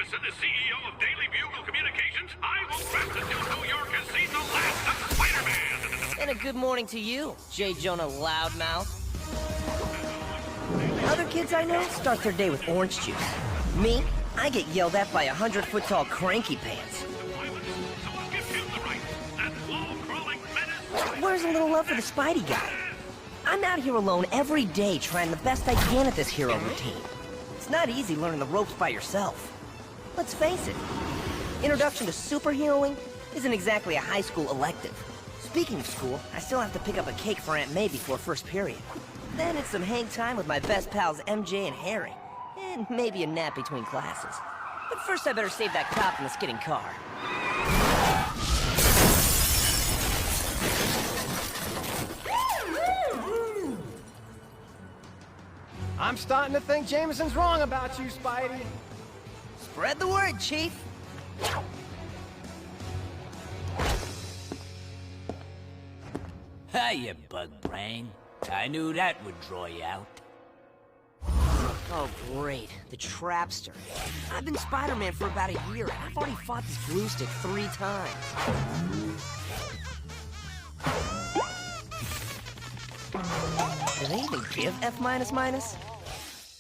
Jameson, the CEO of Daily Bugle Communications, I will grant that New York has seen the last of Spider-Man. And a good morning to you, J. Jonah Loudmouth. Other kids I know start their day with orange juice. Me, I get yelled at by 100-foot-tall cranky pants. Where's a little love for the Spidey guy? I'm out here alone every day trying the best I can at this hero routine. It's not easy learning the ropes by yourself. Let's face it, introduction to superheroing isn't exactly a high school elective. Speaking of school, I still have to pick up a cake for Aunt May before first period. Then it's some hang time with my best pals MJ and Harry. And maybe a nap between classes. But first I better save that cop in the skidding car. I'm starting to think Jameson's wrong about you, Spidey. Spread the word, Chief. Hiya, bug brain. I knew that would draw you out. Oh, great. The Trapster. I've been Spider-Man for about a year, and I've already fought this glue stick 3 times. Do they even give F-?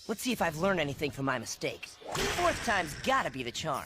Let's see if I've learned anything from my mistakes. 4th time's gotta be the charm.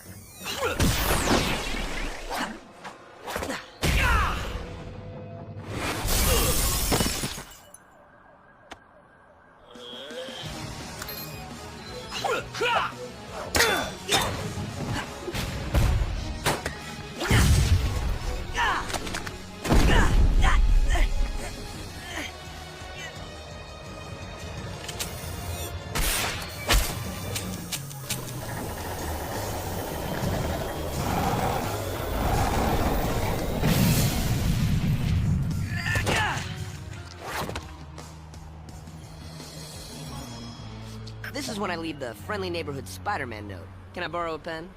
This is when I leave the friendly neighborhood Spider-Man note. Can I borrow a pen?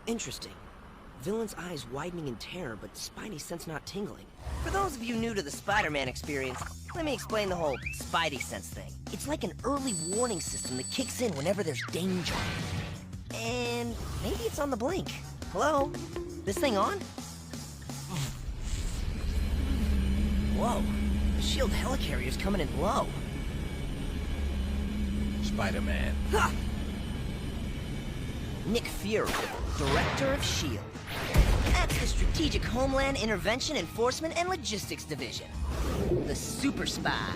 Interesting. Villain's eyes widening in terror, but Spidey's sense not tingling. For those of you new to the Spider-Man experience, let me explain the whole Spidey sense thing. It's like an early warning system that kicks in whenever there's danger. And maybe it's on the blink. Hello? This thing on? Whoa. The shield helicarrier's coming in low. Spider-Man. Ha! Nick Fury, Director of S.H.I.E.L.D. That's the Strategic Homeland Intervention Enforcement and Logistics Division. The Super Spies.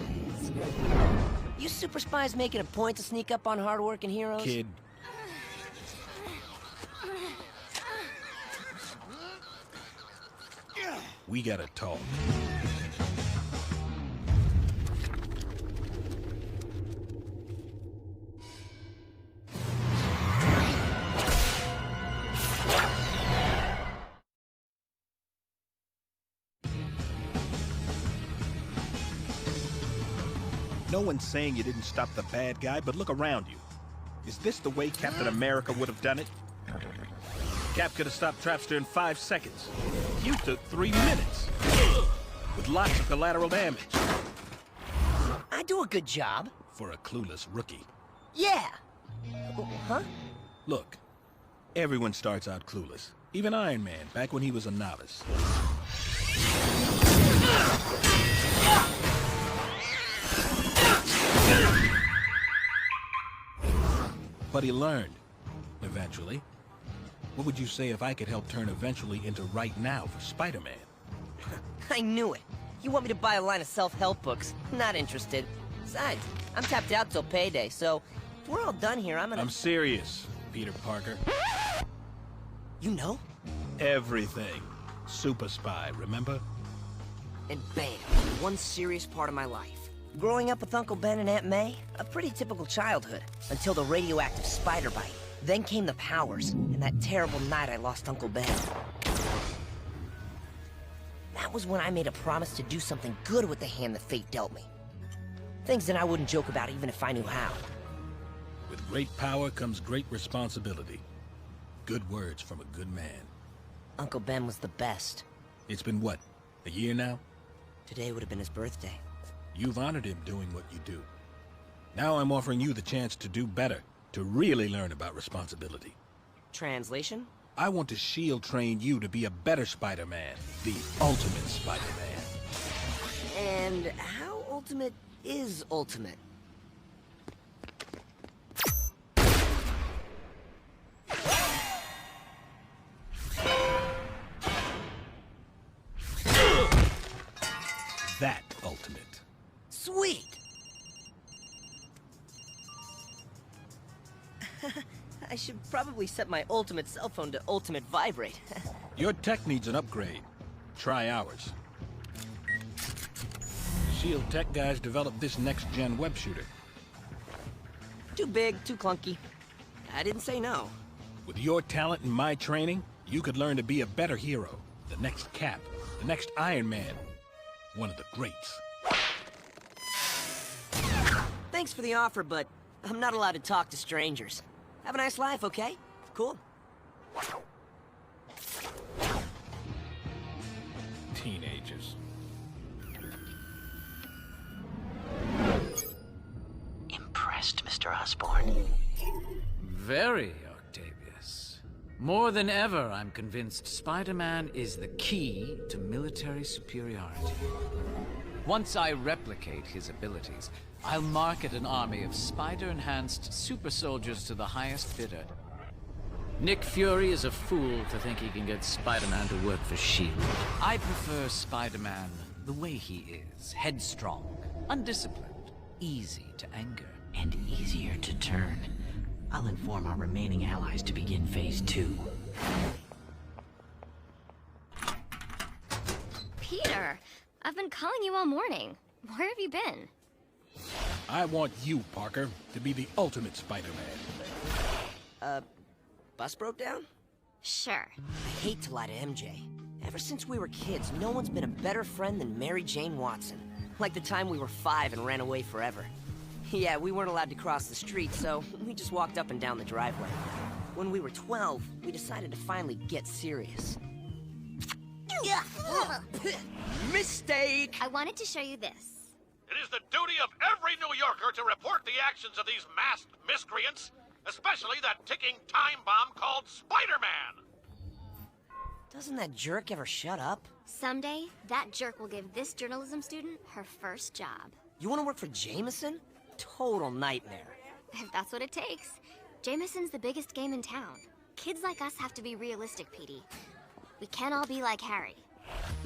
You super spies making a point to sneak up on hard-working heroes? Kid. We gotta talk. No one's saying you didn't stop the bad guy, but look around you. Is this the way Captain America would have done it? Cap could have stopped Trapster in 5 seconds. You took 3 minutes. With lots of collateral damage. I do a good job. For a clueless rookie. Yeah. Huh? Look, everyone starts out clueless. Even Iron Man, back when he was a novice. But he learned, eventually. What would you say if I could help turn eventually into right now for Spider-Man? I knew it. You want me to buy a line of self-help books? Not interested. Besides, I'm tapped out till payday, so if we're all done here, I'm serious, Peter Parker. You know? Everything. Super spy, remember? And bam, one serious part of my life. Growing up with Uncle Ben and Aunt May, a pretty typical childhood, until the radioactive spider bite. Then came the powers, and that terrible night I lost Uncle Ben. That was when I made a promise to do something good with the hand that fate dealt me. Things that I wouldn't joke about even if I knew how. With great power comes great responsibility. Good words from a good man. Uncle Ben was the best. It's been what, a year now? Today would have been his birthday. You've honored him doing what you do. Now I'm offering you the chance to do better, to really learn about responsibility. Translation? I want to shield train you to be a better Spider-Man, the ultimate Spider-Man. And how ultimate is ultimate? That ultimate. Sweet! I should probably set my ultimate cell phone to ultimate vibrate. Your tech needs an upgrade. Try ours. Shield Tech guys developed this next-gen web shooter. Too big, too clunky. I didn't say no. With your talent and my training, you could learn to be a better hero. The next Cap, the next Iron Man. One of the greats. Thanks for the offer, but I'm not allowed to talk to strangers. Have a nice life, okay? Cool. Teenagers. Impressed, Mr. Osborn. Very, Octavius. More than ever, I'm convinced Spider-Man is the key to military superiority. Once I replicate his abilities, I'll market an army of spider-enhanced super soldiers to the highest bidder. Nick Fury is a fool to think he can get Spider-Man to work for S.H.I.E.L.D. I prefer Spider-Man the way he is. Headstrong, undisciplined, easy to anger. And easier to turn. I'll inform our remaining allies to begin Phase 2. Peter, I've been calling you all morning. Where have you been? I want you, Parker, to be the ultimate Spider-Man. Bus broke down? Sure. I hate to lie to MJ. Ever since we were kids, no one's been a better friend than Mary Jane Watson. Like the time we were 5 and ran away forever. Yeah, we weren't allowed to cross the street, so we just walked up and down the driveway. When we were 12, we decided to finally get serious. Mistake! I wanted to show you this. It is the duty of every New Yorker to report the actions of these masked miscreants, especially that ticking time bomb called Spider-Man. Doesn't that jerk ever shut up? Someday, that jerk will give this journalism student her first job. You want to work for Jameson? Total nightmare. If that's what it takes. Jameson's the biggest game in town. Kids like us have to be realistic, Petey. We can't all be like Harry.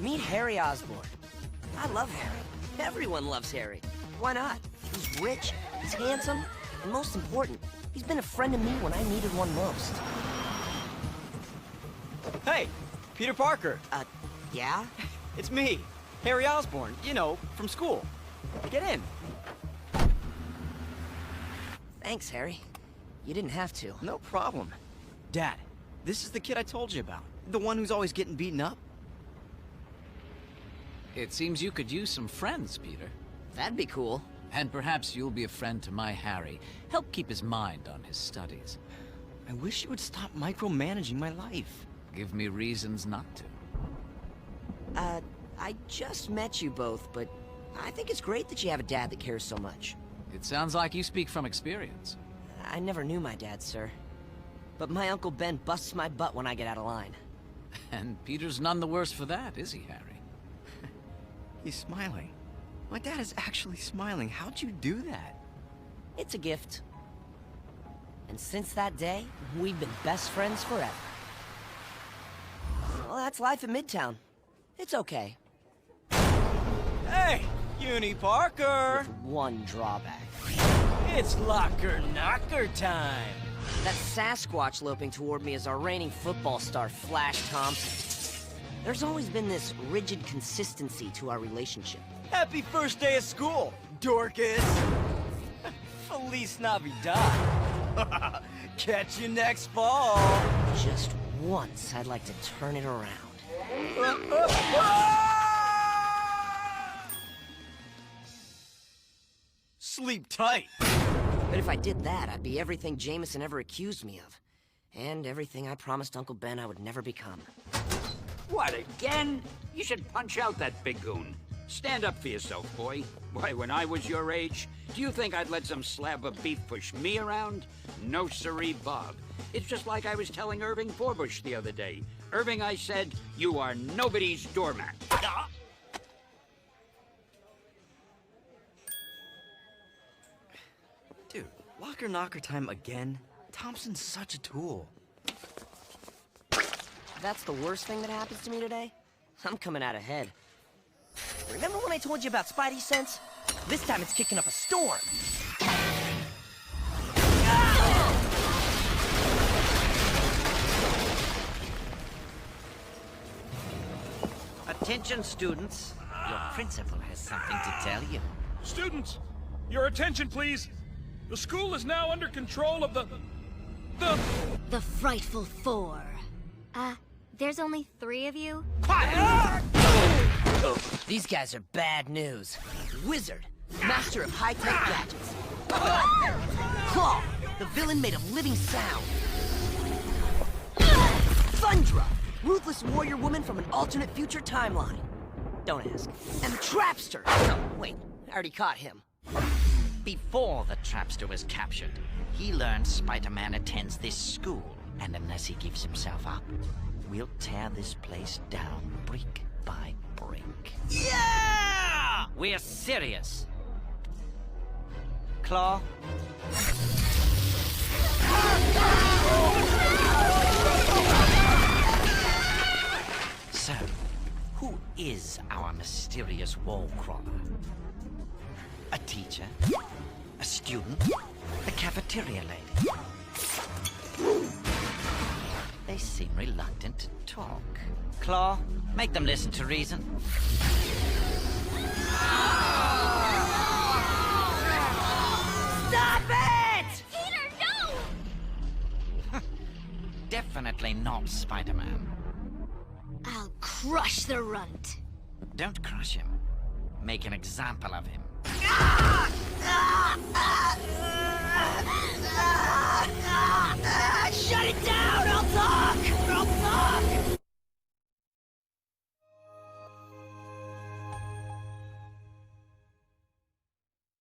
Meet Harry Osborn. I love Harry. Everyone loves Harry. Why not? He's rich, he's handsome, and most important, he's been a friend to me when I needed one most. Hey, Peter Parker. Yeah? It's me, Harry Osborn, you know, from school. Get in. Thanks, Harry. You didn't have to. No problem. Dad, this is the kid I told you about. The one who's always getting beaten up. It seems you could use some friends, Peter. That'd be cool. And perhaps you'll be a friend to my Harry. Help keep his mind on his studies. I wish you would stop micromanaging my life. Give me reasons not to. I just met you both, but I think it's great that you have a dad that cares so much. It sounds like you speak from experience. I never knew my dad, sir. But my Uncle Ben busts my butt when I get out of line. And Peter's none the worse for that, is he, Harry? He's smiling. My dad is actually smiling. How'd you do that? It's a gift. And since that day, we've been best friends forever. Well, that's life in Midtown. It's okay. Hey, Uni Parker! With one drawback. It's locker knocker time! That Sasquatch loping toward me is our reigning football star, Flash Thompson. There's always been this rigid consistency to our relationship. Happy first day of school, Dorcas! Feliz Navidad! Catch you next fall! Just once, I'd like to turn it around. Sleep tight! But if I did that, I'd be everything Jameson ever accused me of. And everything I promised Uncle Ben I would never become. What, again? You should punch out that big goon. Stand up for yourself, boy. Why, when I was your age, do you think I'd let some slab of beef push me around? No siree, Bob. It's just like I was telling Irving Forbush the other day. Irving, I said, you are nobody's doormat. Dude, locker knocker time again? Thompson's such a tool. That's the worst thing that happens to me today? I'm coming out ahead. Remember when I told you about Spidey sense? This time it's kicking up a storm. Attention, students. Your principal has something to tell you. Students, your attention, please. The school is now under control of the Frightful Four. There's only 3 of you? These guys are bad news. Wizard, master of high-tech gadgets. Claw, the villain made of living sound. Thundra, ruthless warrior woman from an alternate future timeline. Don't ask. And the Trapster. No, wait, I already caught him. Before the Trapster was captured, he learned Spider-Man attends this school, and unless he gives himself up, we'll tear this place down brick by brick. Yeah! We're serious. Claw? So, who is our mysterious wall crawler? A teacher? A student? A cafeteria lady? They seem reluctant to talk. Claw, make them listen to reason. Stop it! Peter, no! Definitely not Spider-Man. I'll crush the runt. Don't crush him. Make an example of him.